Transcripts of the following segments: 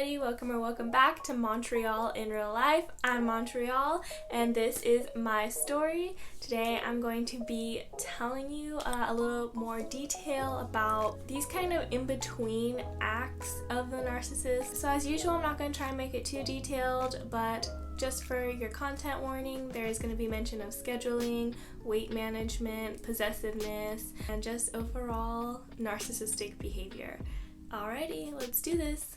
everybody, welcome back to Montreal in real life. I'm Montreal and this is my story. Today I'm going to be telling you a little more detail about these kind of in-between acts of the narcissist. So as usual, I'm not going to try and make it too detailed, but just for your content warning, there is going to be mention of scheduling, weight management, possessiveness, and just overall narcissistic behavior. Alrighty, let's do this.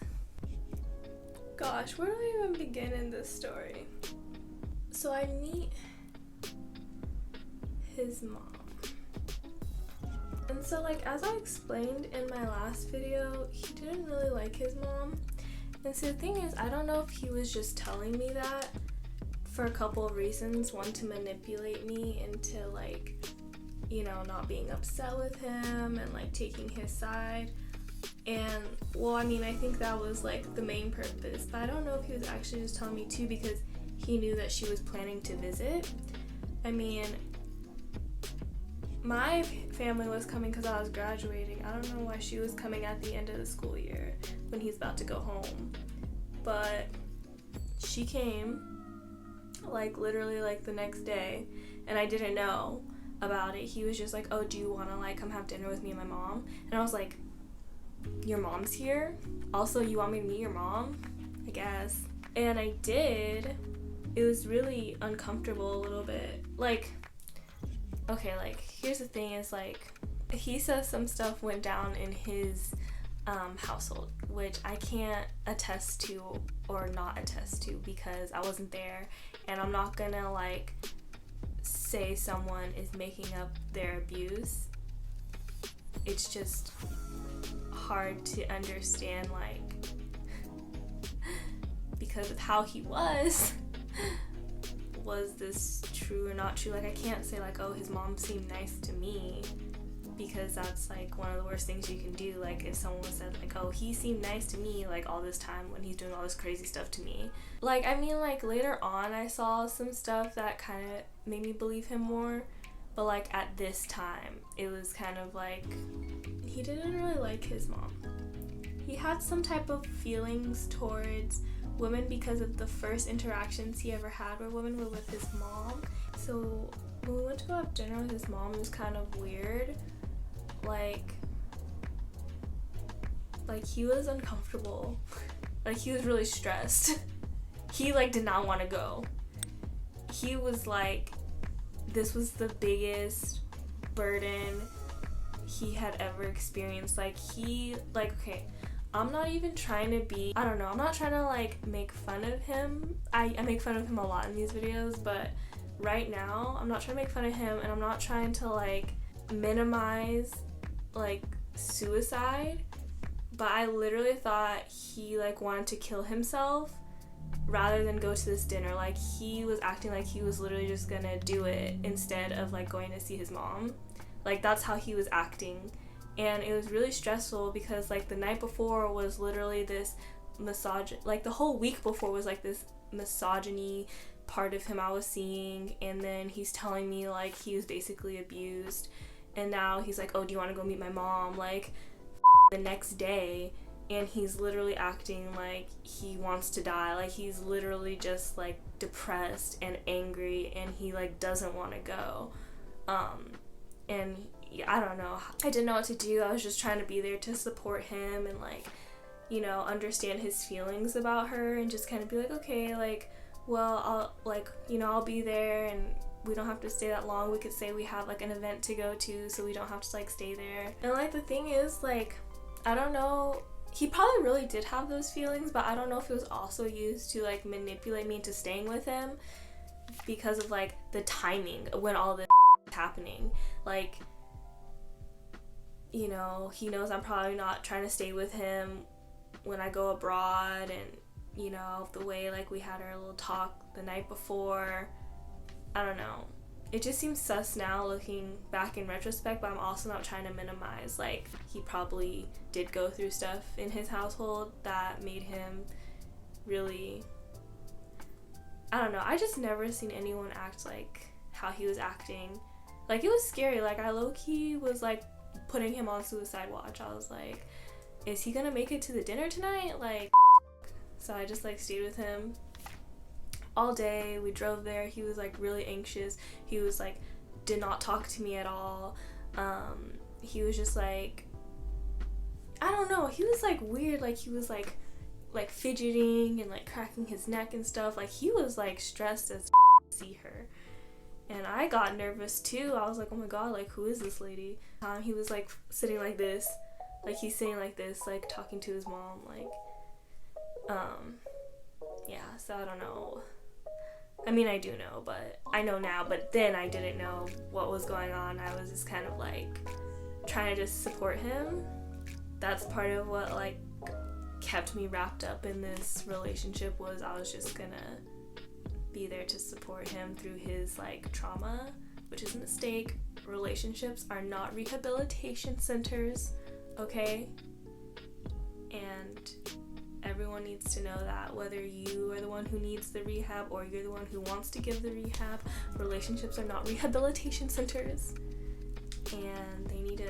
Gosh, where do I even begin in this story? So I meet his mom. And so as I explained in my last video, he didn't really like his mom. And so the thing is, I don't know if he was just telling me that for a couple of reasons. One, to manipulate me into not being upset with him and taking his side. And well, I think that was the main purpose, but I don't know if he was actually just telling me too because he knew that she was planning to visit. My family was coming because I was graduating. I don't know why she was coming at the end of the school year when he's about to go home, but she came literally the next day, and I didn't know about it. He was just like, oh, do you want to come have dinner with me and my mom? And I was like, your mom's here? Also, you want me to meet your mom? I guess. And I did. It was really uncomfortable a little bit. Here's the thing is, he says some stuff went down in his household, which I can't attest to or not attest to because I wasn't there, and I'm not gonna say someone is making up their abuse. It's just hard to understand because of how he was this true or not true? I can't say oh, his mom seemed nice to me, because that's one of the worst things you can do. If someone said oh, he seemed nice to me all this time when he's doing all this crazy stuff to me. Later on I saw some stuff that kind of made me believe him more, but at this time it was kind of he didn't really like his mom. He had some type of feelings towards women because of the first interactions he ever had with women were with his mom. So when we went to go have dinner with his mom, it was kind of weird. He was uncomfortable. He was really stressed. He did not want to go. He was this was the biggest burden he had ever experienced. Okay, I'm not even trying to be, I don't know, I'm not trying to make fun of him. I make fun of him a lot in these videos, but right now I'm not trying to make fun of him, and I'm not trying to minimize suicide, but I literally thought he wanted to kill himself rather than go to this dinner. He was acting like he was literally just gonna do it instead of going to see his mom. That's how he was acting, and it was really stressful because the night before was literally this the whole week before was this misogyny part of him I was seeing, and then he's telling me he was basically abused, and now he's oh, do you want to go meet my mom the next day, and he's literally acting like he wants to die. He's literally just depressed and angry, and he doesn't want to go. And I don't know, I didn't know what to do. I was just trying to be there to support him and understand his feelings about her, and just kind of be okay, well, I'll I'll be there, and we don't have to stay that long. We could say we have an event to go to, so we don't have to stay there. And the thing is, I don't know, he probably really did have those feelings, but I don't know if it was also used to manipulate me into staying with him because of the timing when all this happening. He knows I'm probably not trying to stay with him when I go abroad, and the way we had our little talk the night before. I don't know, it just seems sus now looking back in retrospect, but I'm also not trying to minimize he probably did go through stuff in his household that made him really, I don't know, I just never seen anyone act how he was acting. It was scary. I low-key was putting him on suicide watch. I was is he gonna make it to the dinner tonight? So I just like stayed with him all day. We drove there. He was like really anxious. He was like did not talk to me at all. He was just like, I don't know, he was like weird. Like he was like fidgeting and like cracking his neck and stuff. Like he was like stressed as to see her. And I got nervous too. I was like, oh my god, like who is this lady? He was like sitting like this, like he's sitting like this, like talking to his mom, like yeah. So I don't know. I mean, I do know, but I know now, but then I didn't know what was going on. I was just kind of like trying to just support him. That's part of what like kept me wrapped up in this relationship, was I was just gonna be there to support him through his like trauma, which is a mistake. Relationships are not rehabilitation centers, okay? And everyone needs to know that, whether you are the one who needs the rehab or you're the one who wants to give the rehab, relationships are not rehabilitation centers. And they need to,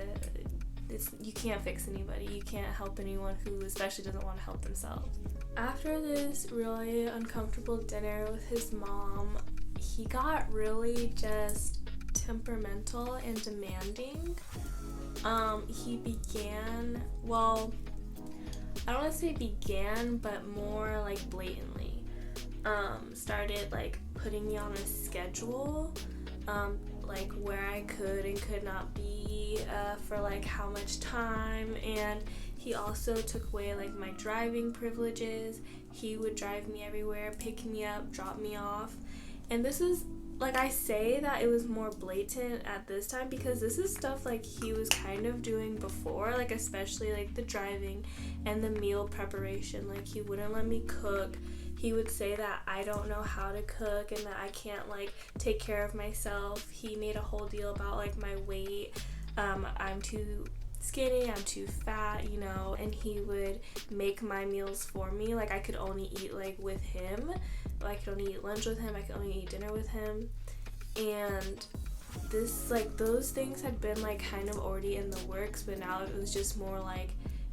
you can't fix anybody. You can't help anyone who especially doesn't want to help themselves. After this really uncomfortable dinner with his mom, he got really just temperamental and demanding. He began, well, I don't want to say began, but more like blatantly started like putting me on a schedule, like where I could and could not be for like how much time. And he also took away like my driving privileges. He would drive me everywhere, pick me up, drop me off. And this is like, I say that it was more blatant at this time because this is stuff like he was kind of doing before, like especially like the driving and the meal preparation. Like he wouldn't let me cook. He would say that I don't know how to cook and that I can't like take care of myself. He made a whole deal about like my weight. I'm too skinny, I'm too fat, you know, and he would make my meals for me. Like I could only eat like with him. I could only eat lunch with him, I could only eat dinner with him. And this, like, those things had been like kind of already in the works, but now it was just more like,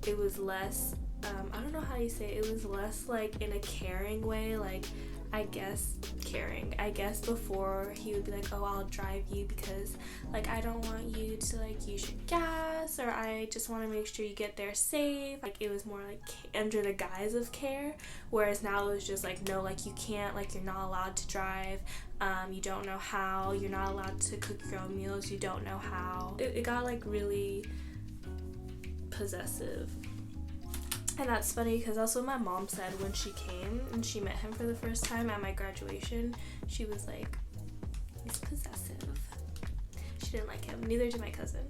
it was less, I don't know how you say it, it was less like in a caring way, like I guess caring. I guess before he would be like, oh, I'll drive you because like I don't want you to like use your gas, or I just want to make sure you get there safe. Like it was more like under the guise of care, whereas now it was just like, no, like you can't, like you're not allowed to drive, you don't know how, you're not allowed to cook your own meals, you don't know how. It got like really possessive. And that's funny because that's what my mom said when she came and she met him for the first time at my graduation. She was like, he's possessive. She didn't like him. Neither did my cousin.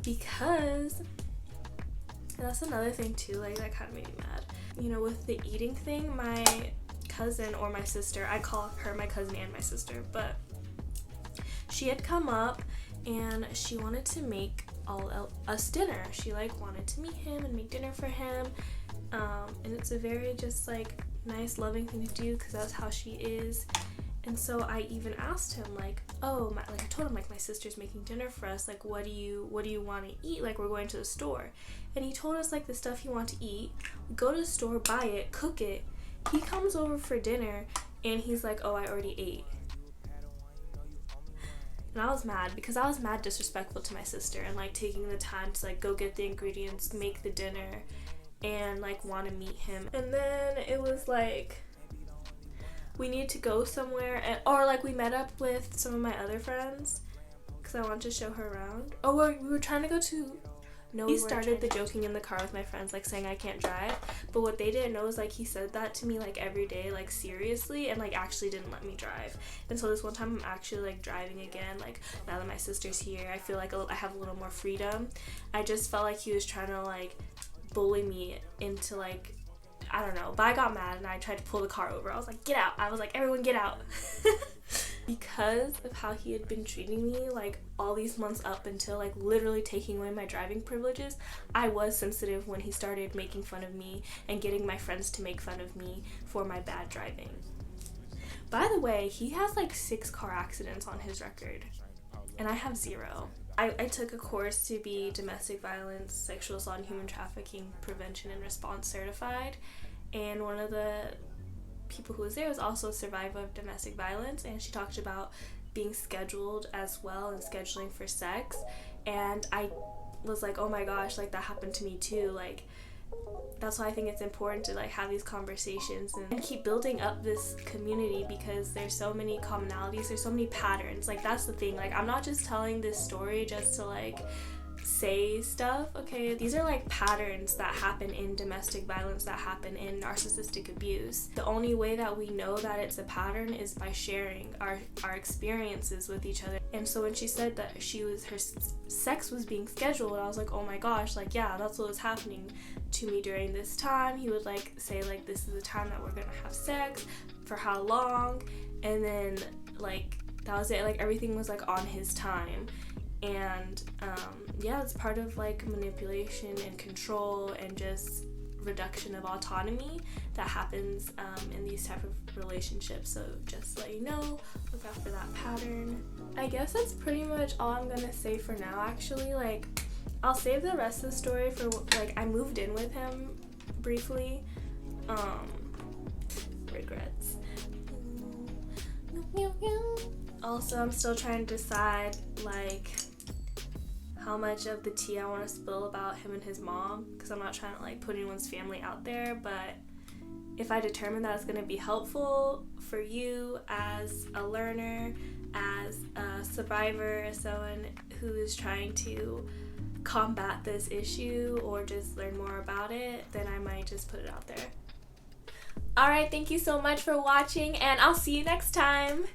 Because that's another thing too, like that kind of made me mad. You know, with the eating thing, my cousin or my sister, I call her my cousin and my sister, but she had come up and she wanted to make us dinner. She like wanted to meet him and make dinner for him, and it's a very just like nice loving thing to do because that's how she is. And so I even asked him like, oh my, like I told him like my sister's making dinner for us, like what do you want to eat, like we're going to the store. And he told us like the stuff he wanted to eat. We go to the store, buy it, cook it. He comes over for dinner and he's like, oh, I already ate. And I was mad because I was mad disrespectful to my sister and like taking the time to like go get the ingredients, make the dinner, and like want to meet him. And then it was like we need to go somewhere, and or like we met up with some of my other friends because I wanted to show her around. Oh, we were trying to go to. No, he started the joking in the car with my friends, like saying I can't drive. But what they didn't know is like he said that to me like every day, like seriously, and like actually didn't let me drive. And so this one time I'm actually like driving again. Like now that my sister's here, I feel like I have a little more freedom. I just felt like he was trying to like bully me into like, I don't know. But I got mad and I tried to pull the car over. I was like, get out. I was like, everyone get out. Because of how he had been treating me like all these months up until like literally taking away my driving privileges, I was sensitive when he started making fun of me and getting my friends to make fun of me for my bad driving. By the way, he has like 6 car accidents on his record and I have 0. I took a course to be domestic violence, sexual assault, and human trafficking prevention and response certified, and one of the people who was there was also a survivor of domestic violence, and she talked about being scheduled as well and scheduling for sex. And I was like, oh my gosh, like that happened to me too. Like that's why I think it's important to like have these conversations and keep building up this community, because there's so many commonalities, there's so many patterns. Like that's the thing, like I'm not just telling this story just to like say stuff, okay? These are like patterns that happen in domestic violence, that happen in narcissistic abuse. The only way that we know that it's a pattern is by sharing our experiences with each other. And so when she said that her sex was being scheduled, I was like, oh my gosh, like yeah, that's what was happening to me during this time. He would like say like, this is the time that we're gonna have sex, for how long, and then like that was it. Like everything was like on his time. And yeah, it's part of like manipulation and control and just reduction of autonomy that happens in these type of relationships. So just let you know, look out for that pattern. I guess that's pretty much all I'm gonna say for now. Actually, like I'll save the rest of the story for like I moved in with him briefly. Regrets. Also, I'm still trying to decide like how much of the tea I want to spill about him and his mom, because I'm not trying to like put anyone's family out there, but if I determine that it's going to be helpful for you as a learner, as a survivor, as someone who is trying to combat this issue or just learn more about it, then I might just put it out there. Alright, thank you so much for watching, and I'll see you next time.